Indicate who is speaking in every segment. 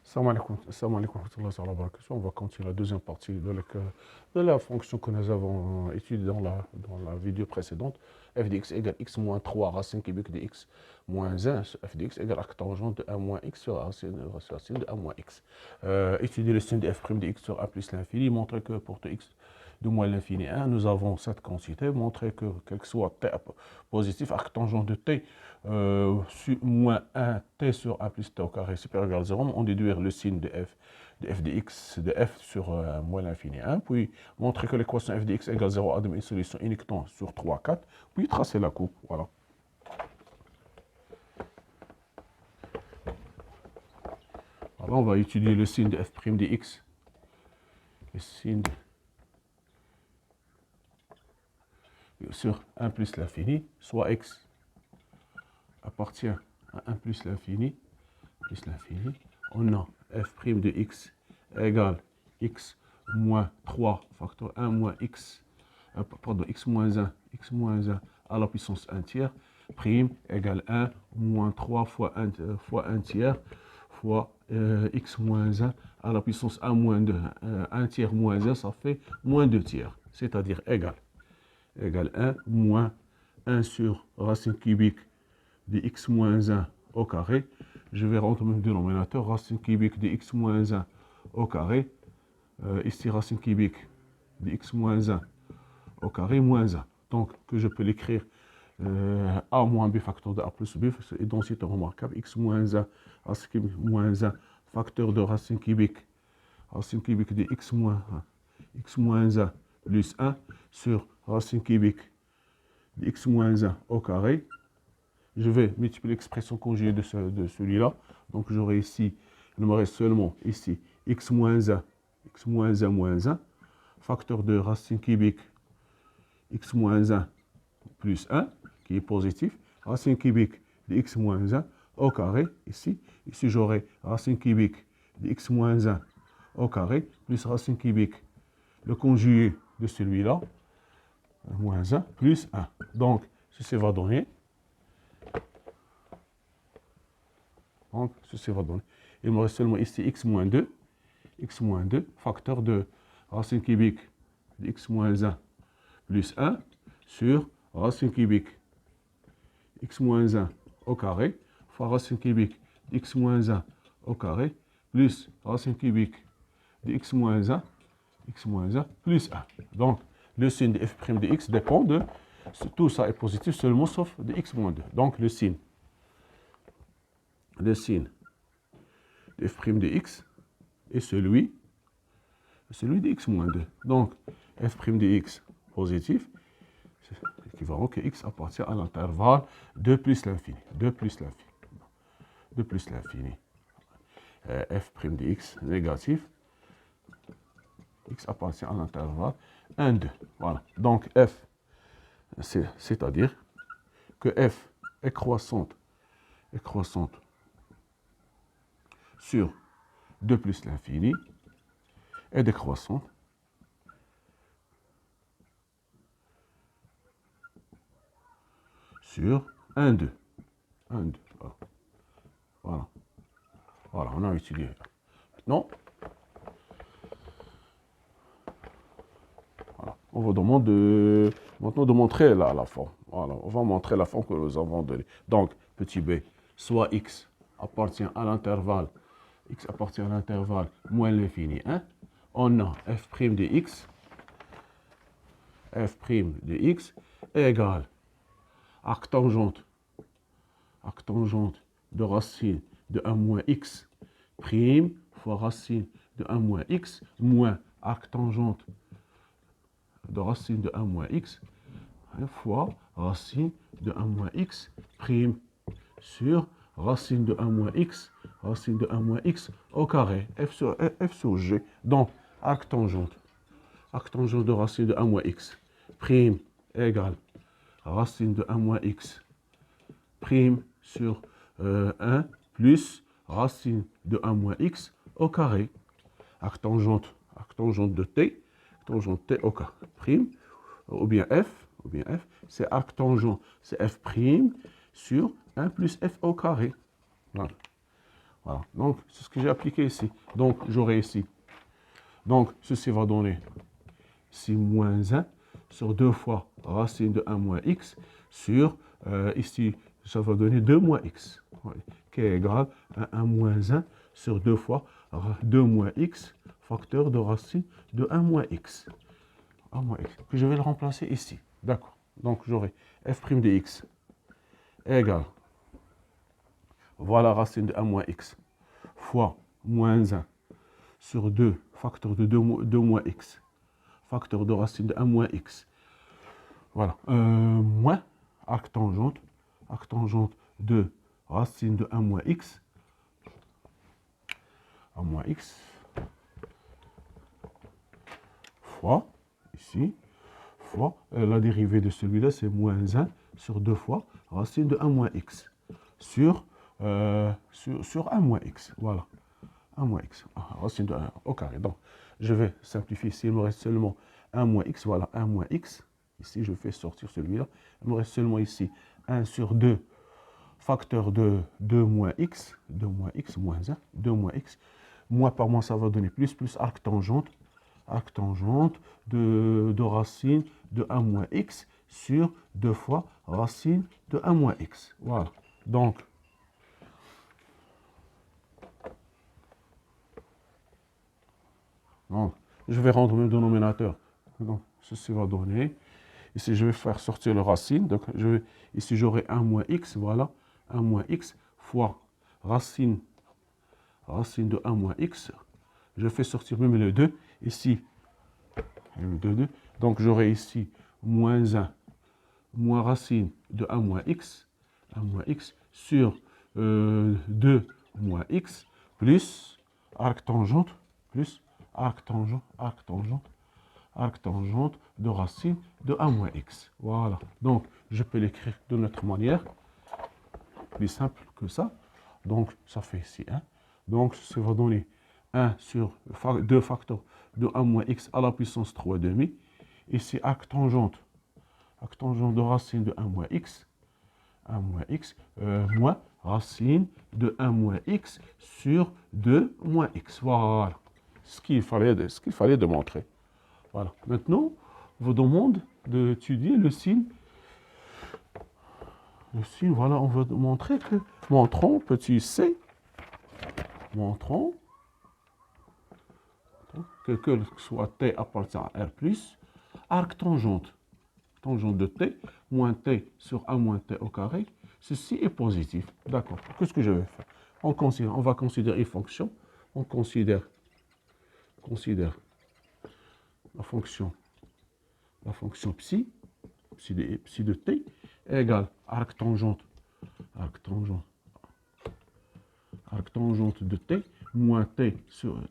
Speaker 1: Salam alaikum wa rahmatullahi wa barakatuh. On va continuer la deuxième partie de la fonction que nous avons étudiée dans la vidéo précédente. F de x égale x moins 3 racine cubique de x moins 1. F de x égale arc tangent de 1 moins x sur racine de 1 moins x. Étudier le signe de f' de x sur a plus l'infini. Montrer que pour t x de moins l'infini 1, nous avons cette quantité. Montrer que quel que soit t positif, arc tangent de t sur moins 1 t sur a plus t au carré supérieur égal à 0, on déduire le signe de f de x de f sur moins l'infini 1, puis montrer que l'équation f de x égale 0 a donné une solution uniquement sur 3, 4, puis tracer la coupe, voilà. Alors on va étudier le signe de f' de x, le signe sur 1 plus l'infini, soit x appartient à 1 plus l'infini, on a f' de x égale x moins 3 facteur 1 moins x, pardon, x moins 1 à la puissance 1 tiers, prime égale 1 moins 3 fois 1 tiers fois x moins 1 à la puissance 1 moins 2. 1 tiers moins 1, ça fait moins 2 tiers, c'est-à-dire égal 1 moins 1 sur racine cubique de x moins 1 au carré. Je vais rendre le dénominateur, racine cubique de x moins 1 au carré. Ici, racine cubique de x moins 1 au carré moins 1. Donc, que je peux l'écrire a moins b facteur de a plus b, et donc c'est remarquable. X moins 1, racine cubique moins 1, facteur de racine cubique de x moins 1 plus 1 sur racine cubique de x moins 1 au carré. Je vais multiplier l'expression conjuguée de celui-là. Donc j'aurai ici, il me reste seulement ici x moins 1 moins 1, facteur de racine cubique x moins 1 plus 1, qui est positif, racine cubique de x moins 1 au carré, ici j'aurai racine cubique de x moins 1 au carré, plus racine cubique, le conjugué de celui-là, moins 1 plus 1. Donc, ceci va donner. Donc, ceci va donner. Il me reste seulement ici x moins 2, facteur de racine cubique de x moins 1 plus 1 sur racine cubique x moins 1 au carré fois racine cubique de x moins 1 au carré plus racine cubique de x moins 1 plus 1. Donc, le signe de f' de x dépend de, tout ça est positif seulement sauf de x moins 2. Donc, le signe de f' de x est celui de x moins 2. Donc, f' de x positif, c'est équivalent que x appartient à l'intervalle 2 plus l'infini. F' de x négatif, x appartient à l'intervalle 1, 2. Voilà. Donc, f, c'est-à-dire que f est croissante sur 2 plus l'infini et décroissante sur 1, 2. Voilà. Voilà, on a étudié. Maintenant, voilà. On vous demande maintenant de montrer la forme. Voilà, on va montrer la forme que nous avons donnée. Donc, petit b, soit x appartient à l'intervalle moins l'infini 1. On a f' de x égale arc tangente de racine de 1 moins x prime fois racine de 1 moins x moins arc tangente de racine de 1 moins x fois racine de 1 moins x prime sur racine de 1 moins x au carré, f sur g. Donc, arc tangente de racine de 1 moins x prime égale racine de 1 moins x prime sur 1 plus racine de 1 moins x au carré. Arc tangente de t, au carré, prime, ou bien f, c'est arc tangent, c'est f prime sur 1 plus f au carré. Voilà. Voilà. Donc, c'est ce que j'ai appliqué ici. Donc, j'aurai ici. Donc, ceci va donner ici moins 1 sur 2 fois racine de 1 moins x sur, ici, ça va donner 2 moins x, qui est égal à 1 moins 1 sur 2 fois 2 moins x, facteur de racine de 1 moins x. 1 moins x, que je vais le remplacer ici. D'accord. Donc, j'aurai f' de x égale, voilà racine de 1 moins x, fois moins 1 sur 2, facteur de 2 moins x, facteur de racine de 1 moins x. Voilà. Moins arc tangente de racine de 1 moins x, 1 moins x, fois, ici, fois, la dérivée de celui-là, c'est moins 1 sur 2 fois racine de 1 moins x, sur 1 moins x. Voilà. 1 moins x, racine de 1 au carré. Donc, je vais simplifier ici, il me reste seulement 1 moins x, voilà, 1 moins x. Ici, je fais sortir celui-là. Il me reste seulement ici 1 sur 2, facteur de 2 moins x, moins 1, 2 moins x. Moins par moins, ça va donner plus arc tangente de racine de 1 moins x sur 2 fois racine de 1 moins x. Voilà. Donc, je vais rendre le dénominateur. Donc, ceci va donner. Ici, je vais faire sortir le racine. Donc, ici, j'aurai 1 moins x. Voilà. 1 moins x fois racine de 1 moins x. Je fais sortir même le 2. Ici, le 2. Donc, j'aurai ici moins 1 moins racine de 1 moins x. 1 moins x sur 2 moins x plus arc tangente de racine de 1 moins x. Voilà. Donc, je peux l'écrire de notre manière, plus simple que ça. Donc, ça fait ici 1. Donc, ça va donner 1 sur 2 facteurs de 1 moins x à la puissance 3,5. Ici, arc tangente de racine de 1 moins x. 1 moins x, moins racine de 1 moins x sur 2 moins x. Voilà. Ce qu'il fallait démontrer. Voilà. Maintenant, on vous demande d'étudier le signe. Le signe, voilà, on veut montrer que, montrons, petit c, montrons que soit t appartient à R+, arc tangente de t, moins t sur 1 moins t au carré, ceci est positif. D'accord. Qu'est-ce que je vais faire? On va considérer une fonction. On considère la fonction psi de t égale arc tangente de t moins t sur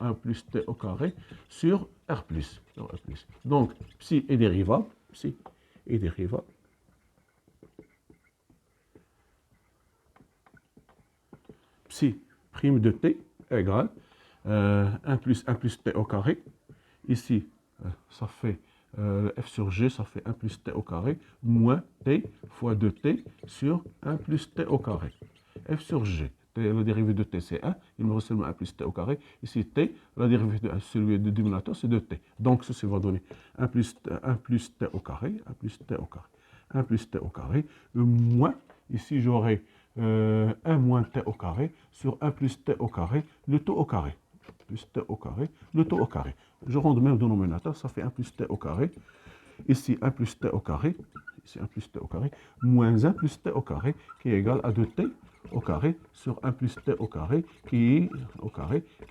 Speaker 1: 1 plus t au carré sur R+. Donc, psi est dérivable. Psi prime de t égale 1 plus t au carré. Ici, ça fait f sur g, ça fait 1 plus t au carré, moins t fois 2t sur 1 plus t au carré. F sur g, la dérivée de t, c'est 1, il me reste seulement 1 plus t au carré. Ici, t, la dérivée de celui du dénominateur, c'est 2t. Donc, ceci va donner 1 plus t au carré, 1 plus t au carré, 1 plus t au carré, moins, ici, j'aurai 1 moins t au carré sur 1 plus t au carré, le tout au carré. Plus t au carré, le tout au carré. Je rends même dénominateur, ça fait 1 plus t au carré. Ici, 1 plus t au carré. Ici, 1 plus t au carré. Moins 1 plus t au carré, qui est égal à 2t au carré sur 1 plus t au carré, qui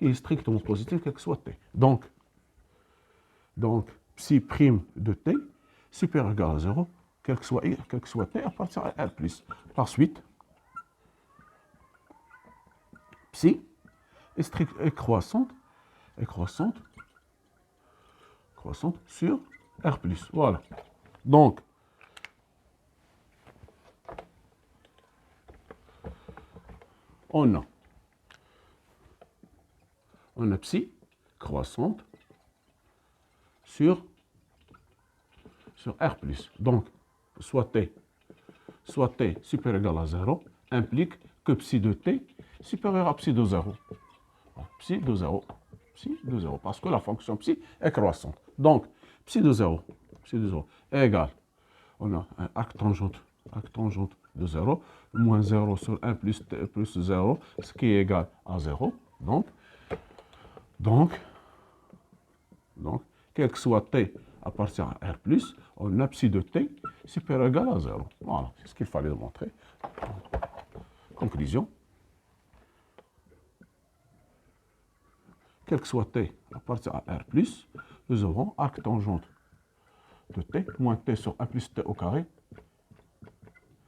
Speaker 1: est strictement positif, quel que soit t. Donc psi prime de t, supérieur ou égal à 0, quel que soit t, appartient à R+. Par suite, psi est croissante sur R+. Voilà. Donc, on a psi croissante sur R+. Donc, soit t supérieur ou égal à 0 implique que psi de t supérieur à psi de 0. Psi de 0. Psi de 0. Parce que la fonction psi est croissante. Donc, psi de 0 est égal. On a un arc tangente de 0, moins 0 sur 1 plus 0, ce qui est égal à 0. Donc, quel que soit t appartient à R+, on a psi de t supérieur ou égal à 0. Voilà, c'est ce qu'il fallait montrer. Conclusion. Quel que soit t appartient à R+, nous aurons arc tangente de t moins t sur 1 plus t au carré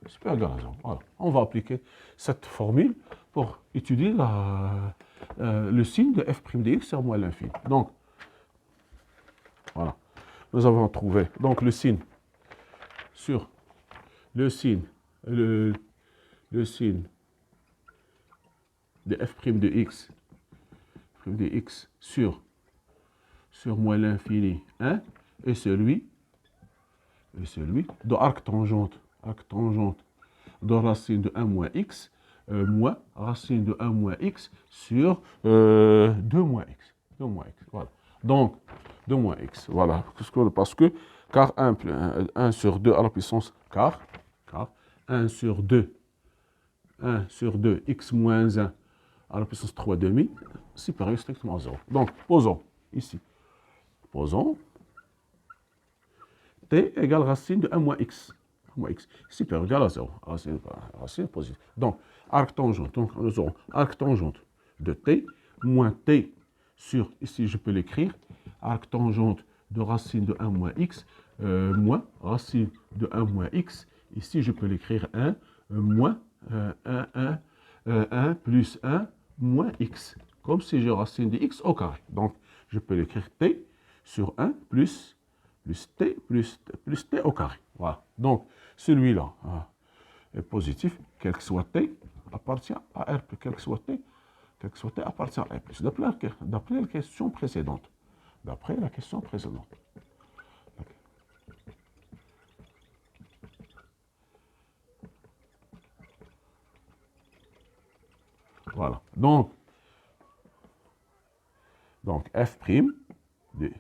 Speaker 1: supérieur ou égal à 0. Voilà. On va appliquer cette formule pour étudier le signe de f' de x sur moins l'infini. Donc, voilà. Nous avons trouvé donc le signe sur le signe de f' de x sur moins l'infini 1 et celui de arc tangente de racine de 1 moins x moins racine de 1 moins x sur 2 moins x. Voilà. Donc, 2 moins x. Voilà. Car 1 sur 2 à la puissance car 1 sur 2 x moins 1 à la puissance 3 demi supérieur strictement à 0. Donc, posons ici. Posons t égale racine de 1 moins x. Supérieur ou égal à 0. Racine positive. Donc, arc tangente. Donc, nous aurons arc tangente de t moins t sur, ici je peux l'écrire, arc tangente de racine de 1 moins x moins racine de 1 moins x. Ici je peux l'écrire 1 moins 1 plus 1 moins x. Comme si j'ai racine de x au carré. Donc, je peux l'écrire t sur 1 plus t au carré. Voilà. Donc, celui-là est positif, quel que soit t, appartient à R+, quel que soit t appartient à R+. D'après la question précédente. Voilà. Donc f' de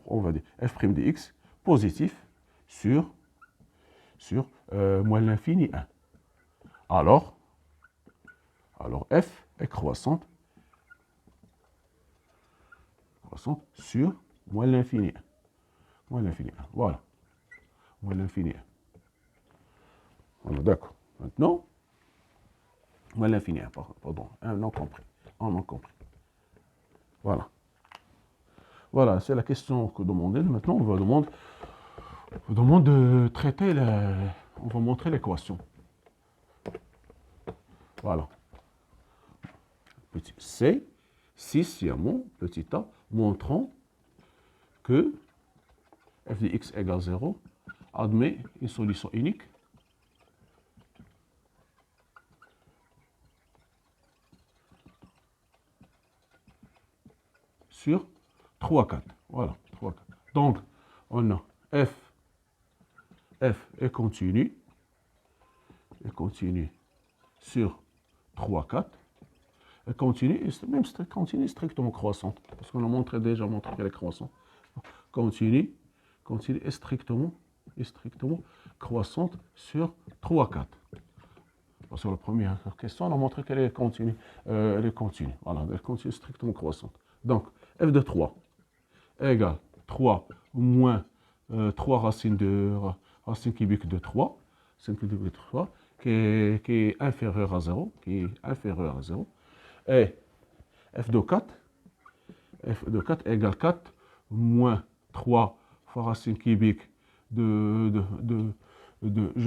Speaker 1: on va dire f' de x positif sur moins l'infini 1. Alors f est croissante sur moins l'infini 1. Voilà. Moins l'infini 1. Voilà, d'accord. Maintenant, moins l'infini 1, pardon, un non compris. Voilà, c'est la question que demandait. Maintenant, on demande de traiter on va montrer l'équation. Voilà. Petit c, 6 petit a, montrant que f de x égale 0 admet une solution unique sur 3, 4. Voilà, 3, 4. Donc, on a f est continu sur 3, 4. Elle continue, même continue strictement croissante, parce qu'on a déjà montré qu'elle est croissante. Continue est strictement croissante sur 3, 4. Sur la première question, on a montré qu'elle est continue. Voilà, elle continue strictement croissante. Donc, f de 3 égale 3 moins 3 racine cubique de 3, qui est inférieur à 0, et f de 4 égale 4 moins 3 fois racine cubique je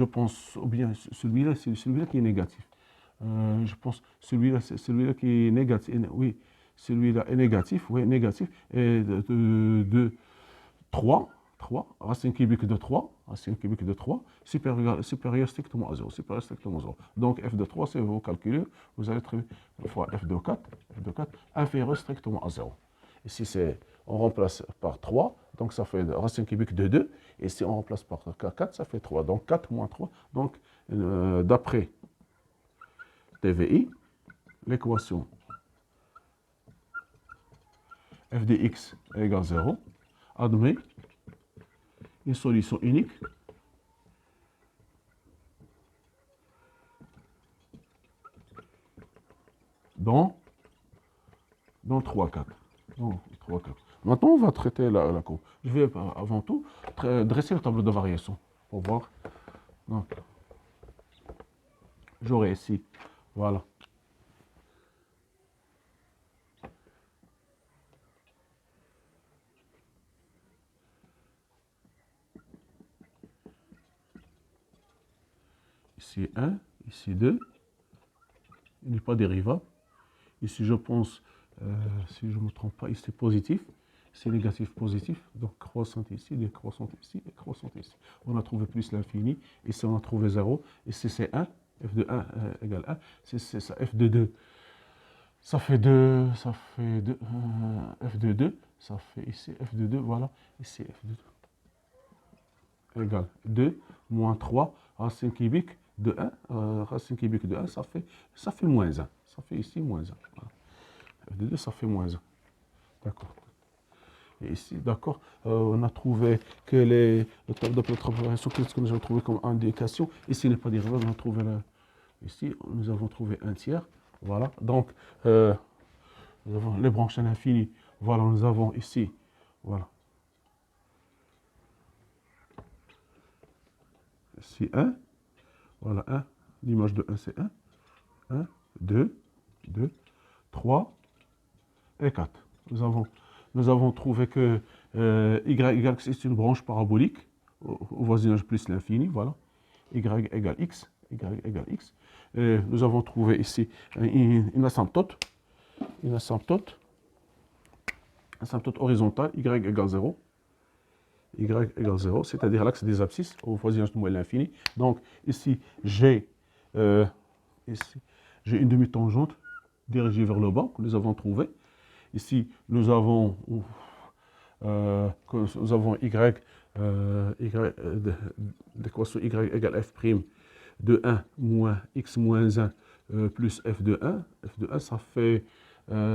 Speaker 1: pense, ou bien celui-là, c'est celui-là qui est négatif. Je pense celui-là, c'est celui-là qui est négatif. Oui, celui-là est négatif, et de 3, racine cubique de 3, supérieur strictement à 0, Donc, f de 3, si vous calculez, vous allez trouver fois f de 4, inférieur strictement à 0. Ici, on remplace par 3, donc ça fait racine cubique de 2, et si on remplace par 4, ça fait 3, donc 4 moins 3, donc d'après TVI, l'équation f de x égale 0 admet une solution unique dans 3 cas. Maintenant, on va traiter la courbe. Je vais avant tout dresser le tableau de variation pour voir. Donc, j'aurai ici, voilà. Ici 1, ici 2. Il n'est pas dérivable. Ici, je pense, si je ne me trompe pas, ici c'est positif. C'est négatif, positif. Donc, croissante ici, décroissante ici, et croissante ici. On a trouvé plus l'infini. Ici, on a trouvé 0. Ici, c'est 1. F de 1 égale 1. C'est ça. F de 2. Ça fait 2. Ça fait 2. F de 2. Ça fait ici F de 2. Voilà. Ici, F de 2. Égale 2 moins 3 racine cubique de 1. Racine cubique de 1, ça fait moins 1. Ça fait ici moins 1. Voilà. F de 2, ça fait moins 1. D'accord. Et ici, d'accord, on a trouvé que le tableau de préparation, qu'est-ce que nous avons trouvé comme indication? Ici, il n'est pas dérivable, on a trouvé ici, nous avons trouvé un tiers. Voilà, donc, nous avons les branches à l'infini. Voilà, nous avons ici, voilà. Ici, 1. Voilà, 1. L'image de 1, c'est 1. 1, 2, 2, 3 et 4. Nous avons trouvé que y égale x est une branche parabolique au voisinage plus l'infini, voilà. Y égale x, y égale x. Et nous avons trouvé ici une asymptote horizontale, y égale 0. Y égale 0, c'est-à-dire l'axe des abscisses au voisinage de moins l'infini. Donc ici, j'ai une demi-tangente dirigée vers le bas que nous avons trouvé. Ici, nous avons l'équation y égale f' de 1 moins x moins 1 plus f de 1. F de 1,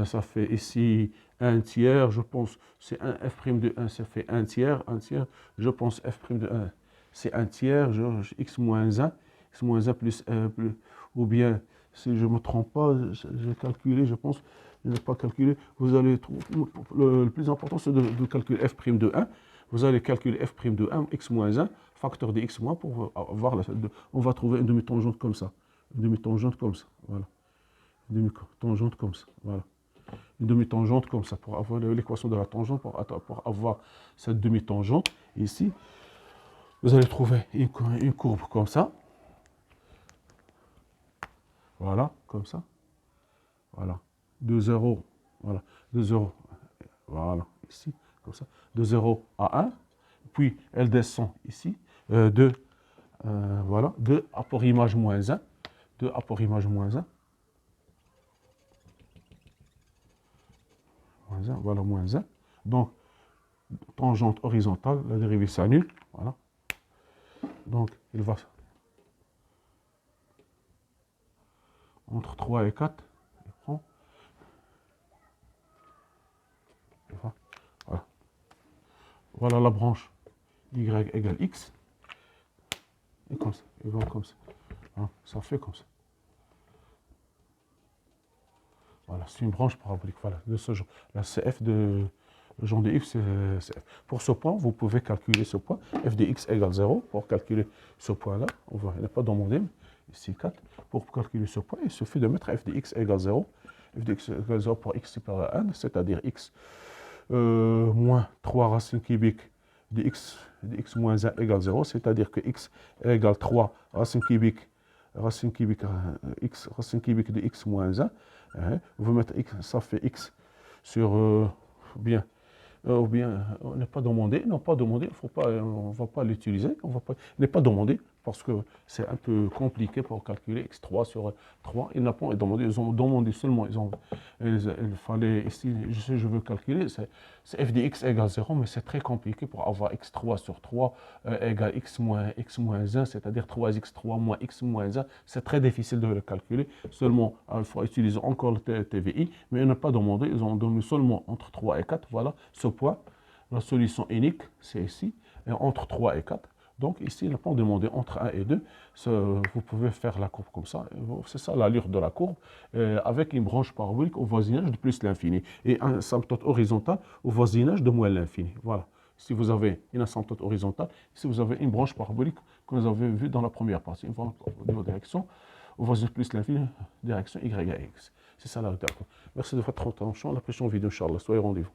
Speaker 1: ça fait ici 1 tiers, je pense, c'est 1 f' de 1, ça fait 1 tiers, je pense f' de 1, c'est 1 tiers, x moins 1 plus, ou bien, si je ne me trompe pas, j'ai calculé, je pense, je n'ai pas calculé, vous allez trouver, le plus important c'est de calculer f' de 1, vous allez calculer f' de 1, x moins 1, facteur de x moins, pour avoir on va trouver une demi-tangente comme ça, voilà, une demi-tangente comme ça, voilà. Une demi-tangente comme ça, pour avoir l'équation de la tangente, pour avoir cette demi-tangente, ici, vous allez trouver une courbe comme ça. Voilà, comme ça. Voilà. De 0, voilà. De 0, voilà, ici, comme ça. De 0 à 1. Puis, elle descend ici. Voilà. 2 apport image moins 1. 2 apport image moins 1. Moins 1, voilà, moins 1. Donc, tangente horizontale, la dérivée s'annule. Voilà. Donc, il va entre 3 et 4. Il prend. Voilà. Voilà la branche y égale x. Et comme ça. Et voilà, comme ça. Voilà, ça fait comme ça. Voilà, c'est une branche parabolique. Voilà, de ce genre. La CF de le genre de x, c'est f. Pour ce point, vous pouvez calculer ce point. F de x égale 0. Pour calculer ce point-là, on voit, il n'est pas dans mon dème. Ici 4. Pour calculer ce point, il suffit de mettre f de x égale 0. F de x égale 0 pour x supérieur à 1, c'est-à-dire x moins 3 racines cubiques de x moins 1 égale 0, c'est-à-dire que x égale 3 racines cubiques x racine cubique de x moins 1. Hein, vous mettez x, ça fait x sur ou bien on n'est pas demandé, non pas demandé, on ne va pas l'utiliser, il n'est pas demandé parce que c'est un peu compliqué pour calculer x3 sur 3. Ils ont demandé seulement, il fallait, ici, je veux calculer, c'est f de x égale 0, mais c'est très compliqué pour avoir x3 sur 3 égale x moins 1, c'est-à-dire 3x3 moins x moins 1. C'est très difficile de le calculer. Seulement, il faut utiliser encore le TVI, mais ils n'ont pas demandé, ils ont donné seulement entre 3 et 4. Voilà ce point. La solution unique, c'est ici, et entre 3 et 4. Donc ici, ils n'ont pas demandé entre 1 et 2. Vous pouvez faire la courbe comme ça. C'est ça l'allure de la courbe, avec une branche parabolique au voisinage de plus l'infini et un asymptote horizontal au voisinage de moins l'infini. Voilà. Si vous avez une asymptote horizontale, ici vous avez une branche parabolique que nous avons vue dans la première partie. Une branche de direction au voisinage de plus l'infini, direction y à x. C'est ça la courbe. Merci de votre attention. À la prochaine vidéo, Inch'Allah. Soyez au rendez-vous.